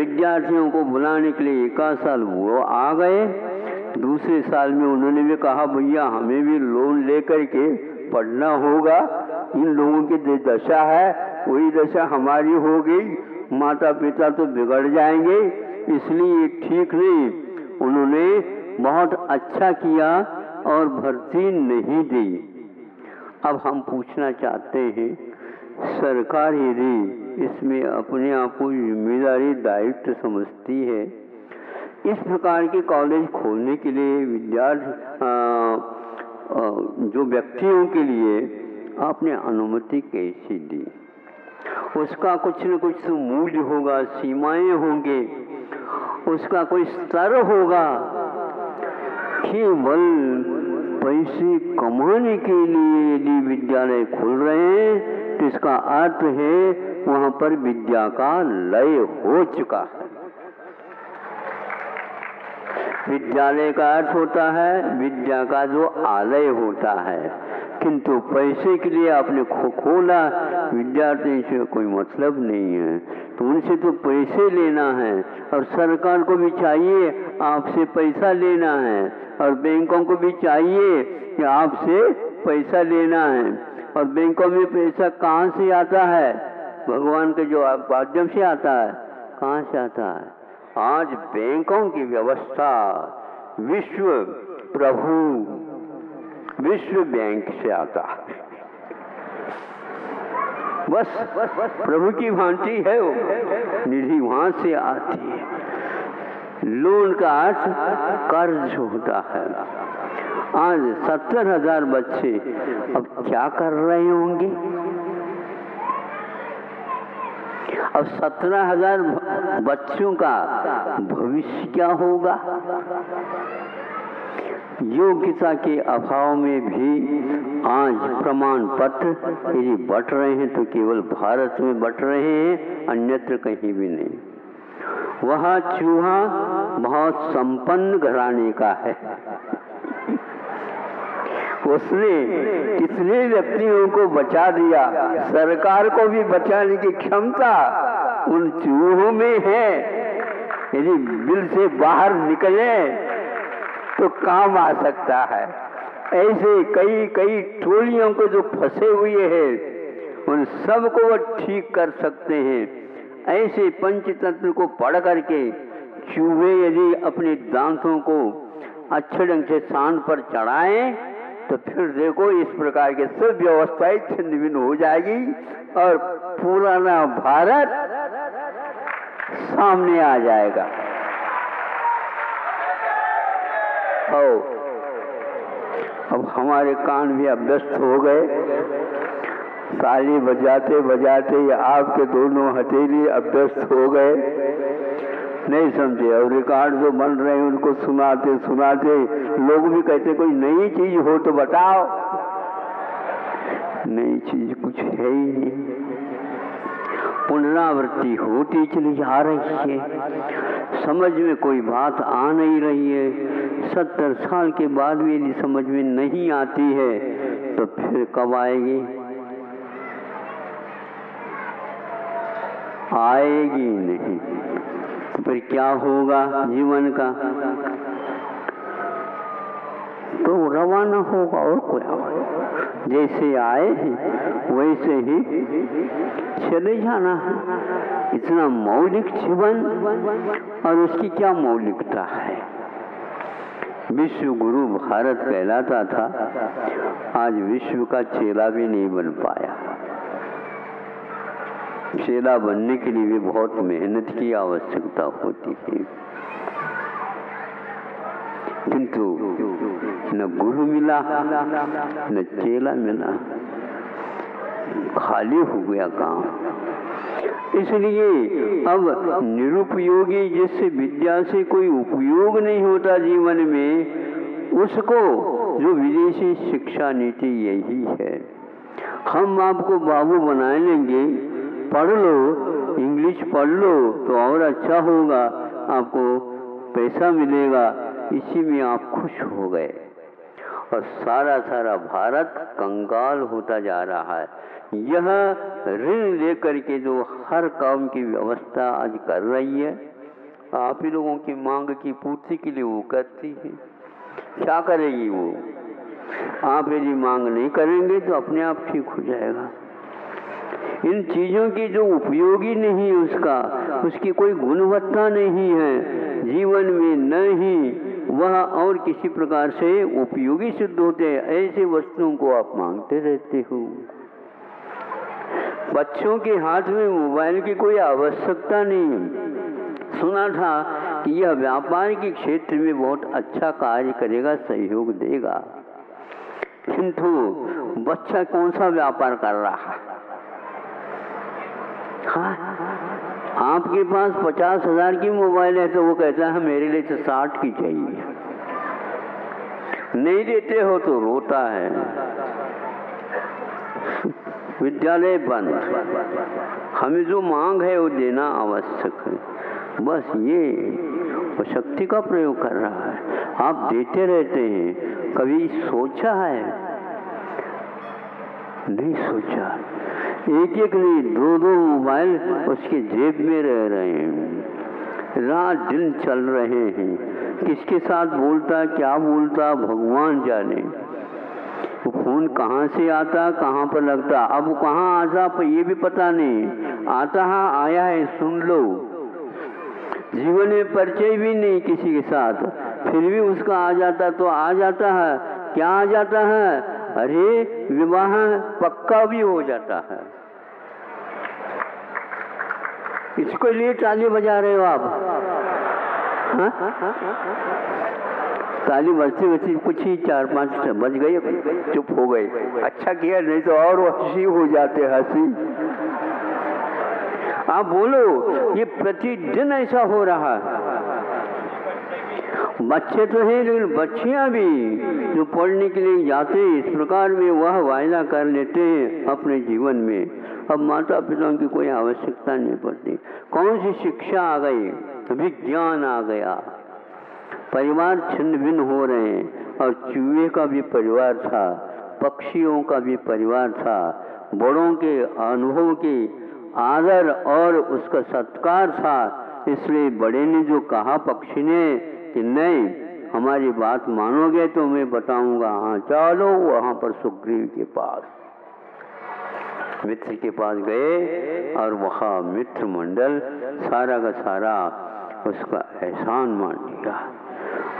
विद्यार्थियों को बुलाने के लिए एक साल वो आ गए। दूसरे साल में उन्होंने भी कहा भैया हमें भी लोन लेकर के पढ़ना होगा, इन लोगों की जो दशा है वही दशा हमारी हो गई, माता पिता तो बिगड़ जाएंगे, इसलिए ठीक नहीं। उन्होंने बहुत अच्छा किया और भर्ती नहीं दी। अब हम पूछना चाहते हैं, सरकार यदि इसमें अपने आप को जिम्मेदारी दायित्व समझती है, इस प्रकार के कॉलेज खोलने के लिए जो व्यक्तियों के लिए आपने अनुमति कैसे दी? उसका कुछ न कुछ तो मूल्य होगा, सीमाएं होंगे, उसका कोई स्तर होगा। केवल पैसे कमाने के लिए यदि विद्यालय खुल रहे हैं तो इसका अर्थ है वहां पर विद्या का लय हो चुका है। विद्यालय का अर्थ होता है विद्या का जो आलय होता है, किंतु पैसे के लिए आपने खोला, विद्यार्थी से कोई मतलब नहीं है, तो उनसे तो पैसे लेना है और सरकार को भी चाहिए आपसे पैसा लेना है और बैंकों को भी चाहिए कि आपसे पैसा लेना है। और बैंकों में पैसा कहाँ से आता है? भगवान के जो माध्यम से आता है। कहाँ से आता है? आज बैंकों की व्यवस्था विश्व प्रभु विश्व बैंक से आता है। बस प्रभु की भांति है वो, निधि वहां से आती है। लोन का अर्थ कर्ज होता है। आज 70,000 बच्चे अब क्या कर रहे होंगे? अब 17,000 बच्चों का भविष्य क्या होगा? योग्यता के अभाव में भी आज प्रमाण पत्र यदि बंट रहे हैं तो केवल भारत में बंट रहे हैं, अन्यत्र कहीं भी नहीं। वह चूहा बहुत संपन्न घराने का है। उसने कितने व्यक्तियों को बचा दिया, सरकार को भी बचाने की क्षमता उन चूहों में है। यदि बिल से बाहर निकले तो काम आ सकता है। ऐसे कई टोलियों को जो फंसे हुए हैं उन सब को वो ठीक कर सकते हैं। ऐसे पंचतत्व को पढ़ करके चूहे यदि अपने दांतों को अच्छे ढंग से सांड पर चढ़ाएं तो फिर देखो इस प्रकार के सब व्यवस्थाएं छिन्न भिन्न हो जाएगी और पुराना भारत सामने आ जाएगा। अब हमारे कान भी अभ्यस्त हो गए, ताली बजाते बजाते आपके दोनों हथेली अभ्यस्त हो गए, नहीं समझे। और रिकॉर्ड जो बन रहे हैं उनको सुनाते सुनाते लोग भी कहते कोई नई चीज हो तो बताओ। नई चीज कुछ है ही नहीं, पुनरावृत्ति होती चली जा रही है, समझ में कोई बात आ नहीं रही है। 70 साल के बाद भी यदि समझ में नहीं आती है तो फिर कब आएगी? आएगी नहीं, तो फिर क्या होगा जीवन का? तो रवाना होगा और क्या होगा। जैसे आए हैं वैसे ही चले जाना है। इतना मौलिक जीवन और उसकी क्या मौलिकता है। विश्व गुरु भारत कहलाता था, आज विश्व का चेला भी नहीं बन पाया। चेला बनने के लिए भी बहुत मेहनत की आवश्यकता होती है, किंतु न गुरु मिला न चेला मिला, खाली हो गया काम। इसलिए अब निरुपयोगी, जिससे विद्या से कोई उपयोग नहीं होता जीवन में, उसको जो विदेशी शिक्षा नीति यही है। हम आपको बाबू बना लेंगे, पढ़ लो, इंग्लिश पढ़ लो तो और अच्छा होगा, आपको पैसा मिलेगा, इसी में आप खुश हो गए। और सारा भारत कंगाल होता जा रहा है। यह ऋण लेकर के जो हर काम की व्यवस्था आज कर रही है, आप ही लोगों की मांग की पूर्ति के लिए वो करती है। क्या करेगी वो? आप यदि मांग नहीं करेंगे तो अपने आप ठीक हो जाएगा। इन चीज़ों की जो उपयोगी नहीं है, उसकी कोई गुणवत्ता नहीं है जीवन में, नहीं वह और किसी प्रकार से उपयोगी सिद्ध होते हैं, ऐसे वस्तुओं को आप मांगते रहते हो। बच्चों के हाथ में मोबाइल की कोई आवश्यकता नहीं है। सुना था कि यह व्यापार के क्षेत्र में बहुत अच्छा कार्य करेगा, सहयोग देगा, किंतु बच्चा कौन सा व्यापार कर रहा है? हाँ, आपके पास 50,000 की मोबाइल है तो वो कहता है मेरे लिए तो 60 की चाहिए, नहीं देते हो तो रोता है। विद्यालय बंद, हमें जो मांग है वो देना आवश्यक है। बस ये वो शक्ति का प्रयोग कर रहा है, आप देते रहते हैं। कभी सोचा है? नहीं सोचा। एक एक नहीं, दो दो मोबाइल उसके जेब में रह रहे हैं, रात दिन चल रहे हैं। किसके साथ बोलता, क्या बोलता, भगवान जाने। वो फोन कहाँ से आता, कहाँ पर लगता, अब वो कहाँ आता पर ये भी पता नहीं। आता है, आया है, सुन लो। जीवन में परिचय भी नहीं किसी के साथ, फिर भी उसका आ जाता तो आ जाता है। क्या आ जाता है? अरे विवाह पक्का भी हो जाता है। इसको लिए ताली बजा रहे हो आप? हाँ? ताली बजती बजती कुछ ही 4-5 बज गई, चुप हो गए। अच्छा किया, नहीं तो और हंसी हो जाते, हंसी। आप बोलो, ये प्रतिदिन ऐसा हो रहा है। बच्चे तो हैं लेकिन बच्चियां भी जो पढ़ने के लिए जाते हैं, इस प्रकार में वह वायदा कर लेते हैं अपने जीवन में। अब माता पिता की कोई आवश्यकता नहीं पड़ती। कौन सी शिक्षा आ गई, विज्ञान आ गया, परिवार छिन्न भिन्न हो रहे हैं। और चूहे का भी परिवार था, पक्षियों का भी परिवार था, बड़ों के अनुभव के आदर और उसका सत्कार था। इसलिए बड़े ने जो कहा पक्षी ने कि नहीं हमारी बात मानोगे तो मैं बताऊंगा, हाँ चलो वहां पर सुग्रीव के पास, मित्र के पास गए और वहाँ मित्र मंडल सारा का सारा उसका एहसान मान लिया।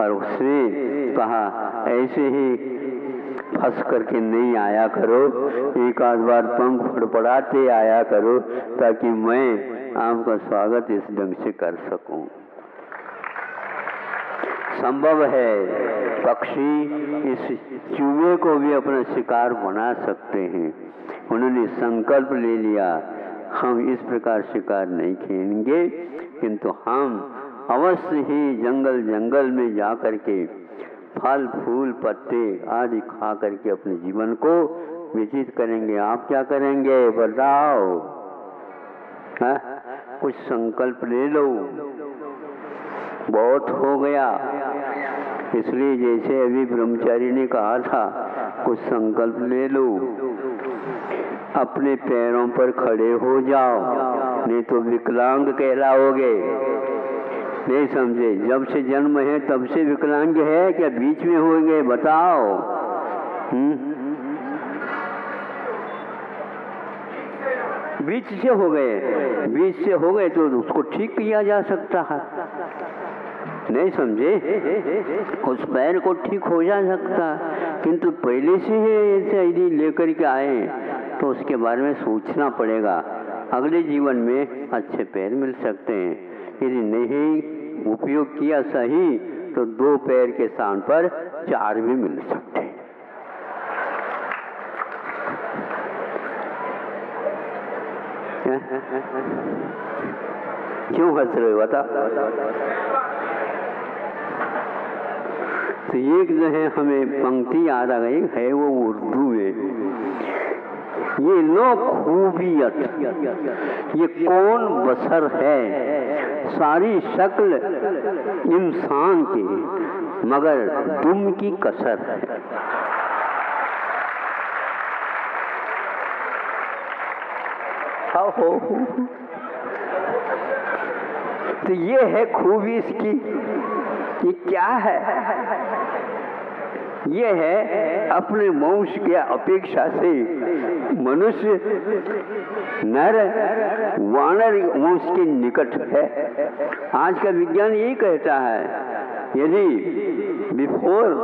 और उसने कहा ऐसे ही फंस करके नहीं आया करो, एक आध बार पंख फड़फड़ाते आया करो ताकि मैं आपका स्वागत इस ढंग से कर सकूं। संभव है पक्षी इस चूहे को भी अपना शिकार बना सकते हैं। उन्होंने संकल्प ले लिया, हम इस प्रकार शिकार नहीं खेलेंगे, किंतु हम अवश्य ही जंगल जंगल में जा करके फल फूल पत्ते आदि खा करके अपने जीवन को व्यतीत करेंगे। आप क्या करेंगे बताओ? हाँ? कुछ संकल्प ले लो, बहुत हो गया। इसलिए जैसे अभी ब्रह्मचारी ने कहा था, कुछ संकल्प ले लो, अपने पैरों पर खड़े हो जाओ, नहीं तो विकलांग कहलाओगे। नहीं समझे? जब से जन्म है तब से विकलांग है क्या बीच में होंगे बताओ? बीच से हो गए, बीच से हो गए तो उसको ठीक किया जा सकता है। नहीं समझे? उस पैर को ठीक हो जा सकता, किंतु पहले से ही ऐसे यदि लेकर के आए तो उसके बारे में सोचना पड़ेगा। अगले जीवन में अच्छे पैर मिल सकते हैं, यदि नहीं उपयोग किया सही तो 2 पैर के स्थान पर 4 भी मिल सकते हैं। क्यों हंस रहे हो बता? तो एक जो है हमें पंक्ति याद आ गई है, वो उर्दू में, ये लो खूबियत, ये कौन बसर है, सारी शक्ल इंसान की मगर दुम की कसर है। तो ये है खूबी इसकी। ये क्या है? ये है अपने वंश के अपेक्षा से मनुष्य नर वानर वंश के निकट है। आज का विज्ञान यही कहता है, यदि बिफोर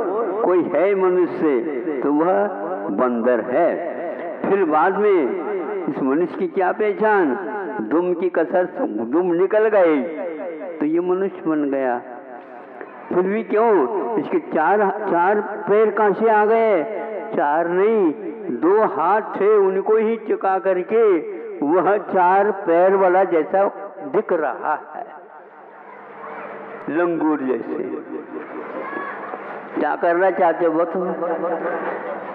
कोई है मनुष्य तो वह बंदर है। फिर बाद में इस मनुष्य की क्या पहचान? दुम की कसर, दुम निकल गई तो ये मनुष्य बन गया। फिर भी क्यों? इसके चार पैर कहां से आ गए? चार नहीं, 2 हाथ थे, उनको ही चुका करके वह 4 पैर वाला जैसा दिख रहा है, लंगूर जैसे। क्या करना चाहते हो? तो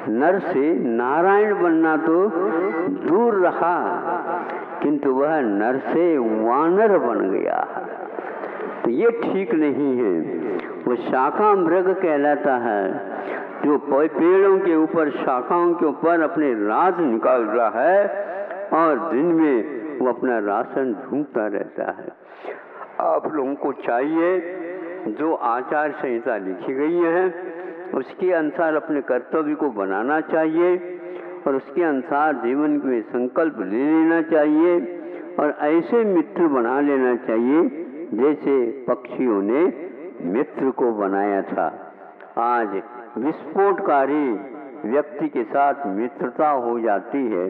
नर से नारायण बनना तो दूर रहा, किंतु वह नर से वानर बन गया है। तो ये ठीक नहीं है। वो शाखा मृग कहलाता है, जो पेड़ों के ऊपर, शाखाओं के ऊपर अपने राज निकाल रहा है और दिन में वो अपना राशन ढूंढता रहता है। आप लोगों को चाहिए, जो आचार संहिता लिखी गई है उसके अनुसार अपने कर्तव्य को बनाना चाहिए और उसके अनुसार जीवन में संकल्प ले लेना चाहिए और ऐसे मित्र बना लेना चाहिए जैसे पक्षियों ने मित्र को बनाया था। आज विस्फोटकारी व्यक्ति के साथ मित्रता हो जाती है,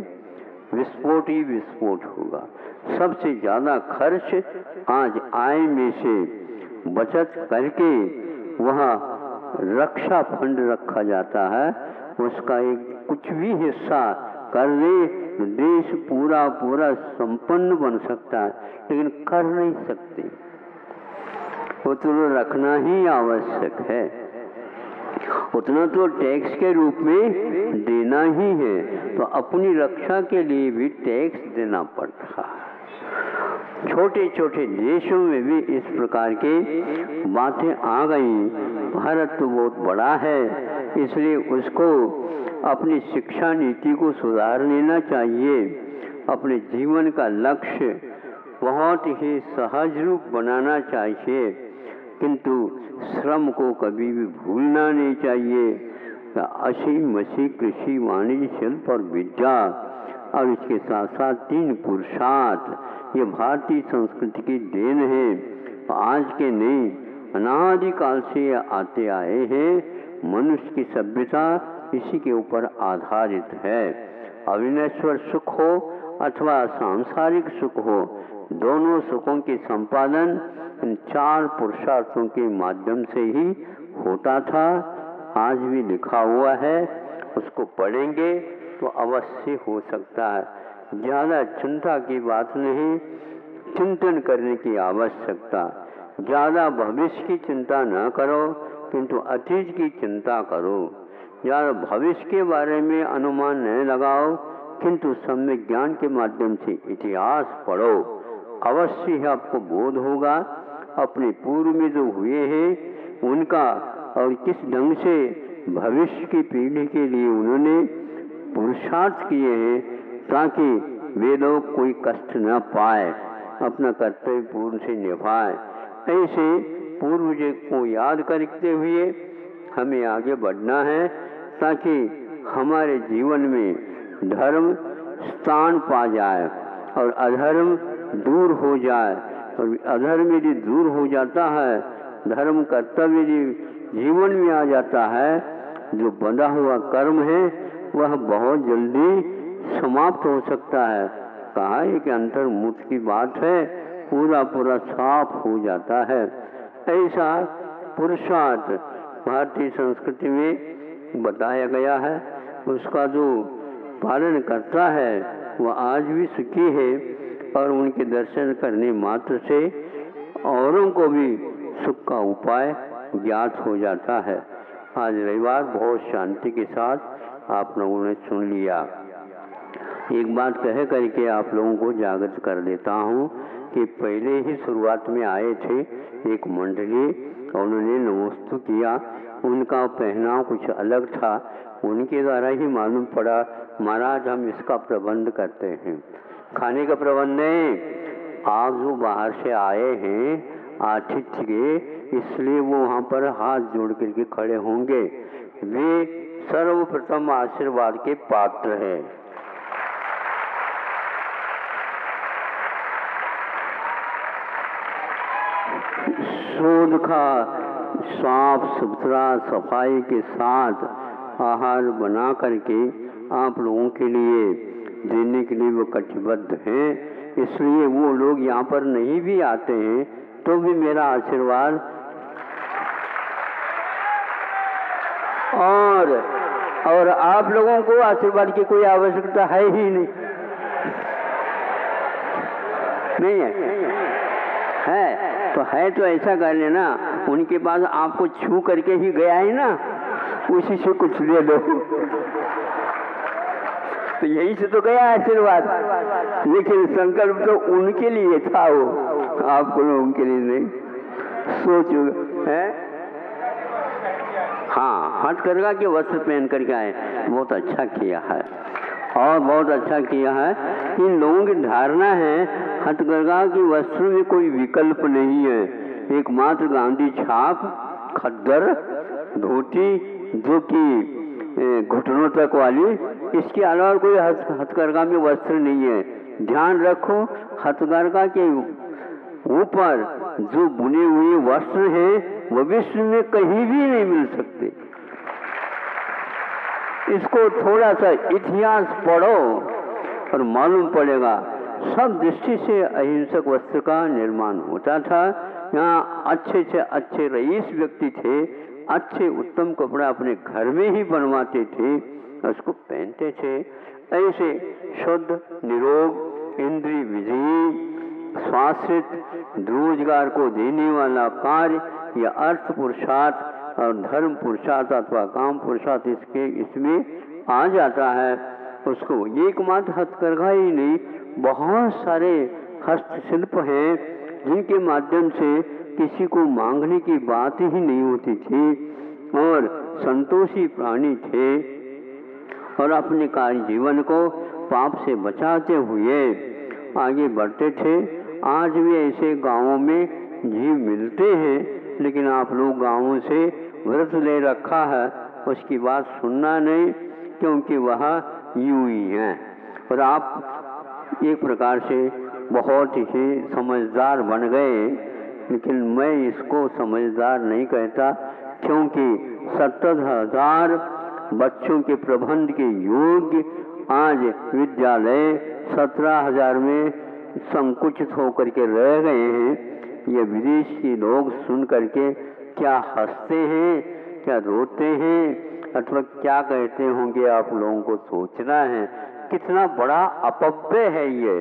विस्फोट ही विस्फोट होगा। सबसे ज्यादा खर्च आज आय में से बचत करके वहाँ रक्षा फंड रखा जाता है, उसका एक कुछ भी हिस्सा कर दे तो देश पूरा संपन्न बन सकता है, लेकिन कर नहीं सकते। उतना रखना ही आवश्यक है, उतना तो टैक्स के रूप में देना ही है, तो अपनी रक्षा के लिए भी टैक्स देना पड़ रहा है। छोटे छोटे देशों में भी इस प्रकार के बातें आ गई। भारत तो बहुत बड़ा है, इसलिए उसको अपनी शिक्षा नीति को सुधार लेना चाहिए। अपने जीवन का लक्ष्य बहुत ही सहज रूप बनाना चाहिए, किंतु श्रम को कभी भी भूलना नहीं चाहिए। असीम मसीह कृषि वाणिज्य शिल्प और विद्या और इसके साथ साथ 3 पुरुषार्थ, ये भारतीय संस्कृति की देन है। आज के नहीं, अनादिकाल से आते आए हैं। मनुष्य की सभ्यता इसी के ऊपर आधारित है। अविनश्वर सुख हो अथवा सांसारिक सुख हो, दोनों सुखों के संपादन इन 4 पुरुषार्थों के माध्यम से ही होता था। आज भी लिखा हुआ है, उसको पढ़ेंगे तो अवश्य हो सकता है। ज्यादा चिंता की बात नहीं, चिंतन करने की आवश्यकता। ज्यादा भविष्य की चिंता न करो, किंतु अतीत की चिंता करो। ज्यादा भविष्य के बारे में अनुमान न लगाओ, किंतु सम्यक ज्ञान के माध्यम से इतिहास पढ़ो। अवश्य ही आपको बोध होगा अपने पूर्व में जो हुए हैं उनका, और किस ढंग से भविष्य की पीढ़ी के लिए उन्होंने पुरुषार्थ किए हैं, ताकि वे लोग कोई कष्ट न पाए, अपना कर्तव्य पूर्ण से निभाए। ऐसे पूर्वजों को याद करते हुए हमें आगे बढ़ना है, ताकि हमारे जीवन में धर्म स्थान पा जाए और अधर्म दूर हो जाए। और अधर्म यदि दूर हो जाता है, धर्म कर्तव्य यदि जीवन में आ जाता है, जो बंधा हुआ कर्म है वह बहुत जल्दी समाप्त हो सकता है। कहा है कि अंतर्मुख की बात है, पूरा साफ हो जाता है। ऐसा पुरुषार्थ भारतीय संस्कृति में बताया गया है। उसका जो पालन करता है वह आज भी सुखी है, और उनके दर्शन करने मात्र से औरों को भी सुख का उपाय ज्ञात हो जाता है। आज रविवार बहुत शांति के साथ आप लोगों ने सुन लिया। एक बात कह करके आप लोगों को जागृत कर देता हूँ कि पहले ही शुरुआत में आए थे एक मंडली, उन्होंने नमस्ते किया। उनका पहनाव कुछ अलग था, उनके द्वारा ही मालूम पड़ा महाराज हम इसका प्रबंध करते हैं। खाने का प्रबंध नहीं, आप जो बाहर से आए हैं आतिथ्य के, इसलिए वो वहाँ पर हाथ जोड़ करके खड़े होंगे। वे सर्वप्रथम आशीर्वाद के पात्र हैं। शोध का साफ सुथरा सफाई के साथ आहार बना करके आप लोगों के लिए देने के लिए वो कटिबद्ध हैं। इसलिए वो लोग यहाँ पर नहीं भी आते हैं तो भी मेरा आशीर्वाद और आप लोगों को आशीर्वाद की कोई आवश्यकता है ही नहीं है तो ऐसा कर लेना, उनके पास आपको छू करके ही गया है ना, उसी से कुछ ले लो। तो यही से तो गया आशीर्वाद, लेकिन संकल्प तो उनके लिए था, वो आप लोगों के लिए नहीं। सोचो है। हाँ, हथकरघा के वस्त्र पहन करके आए, बहुत अच्छा किया है और बहुत अच्छा किया है। इन लोगों की धारणा है हथकरघा के वस्त्र में कोई विकल्प नहीं है, एकमात्र गांधी छाप, खद्दर, धोती जो कि घुटनों तक वाली, इसके अलावा कोई हथकरघा में वस्त्र नहीं है। ध्यान रखो, हथकरघा के ऊपर जो बुने हुए वस्त्र हैं वो विश्व में कहीं भी नहीं मिल सकते। इसको थोड़ा सा इतिहास पढ़ो और मालूम पड़ेगा। सब दृष्टि से अहिंसक वस्त्र का निर्माण होता था। यहाँ अच्छे से अच्छे रईस व्यक्ति थे, अच्छे उत्तम कपड़ा अपने घर में ही बनवाते थे, उसको पहनते थे। ऐसे शुद्ध, निरोग, इंद्रिय विजयी, शाश्वत, रोजगार को देने वाला कार्य या अर्थ पुरुषार्थ और धर्म पुरुषार्थ अथवा काम पुरुषार्थ इसमें आ जाता है। उसको एकमात्र हथकरघा ही नहीं, बहुत सारे हस्तशिल्प हैं जिनके माध्यम से किसी को मांगने की बात ही नहीं होती थी और संतोषी प्राणी थे और अपने कार्य जीवन को पाप से बचाते हुए आगे बढ़ते थे। आज भी ऐसे गांवों में जीव मिलते हैं, लेकिन आप लोग गांवों से व्रत ले रखा है, उसकी बात सुनना नहीं, क्योंकि वह यूं ही है। और आप एक प्रकार से बहुत ही समझदार बन गए, लेकिन मैं इसको समझदार नहीं कहता, क्योंकि 70,000 बच्चों के प्रबंध के योग्य आज विद्यालय 17,000 में संकुचित होकर के रह गए हैं। ये विदेशी लोग सुन करके क्या हंसते हैं, क्या रोते हैं, अथवा क्या कहते होंगे, आप लोगों को सोचना है कितना बड़ा अपव्यय है ये।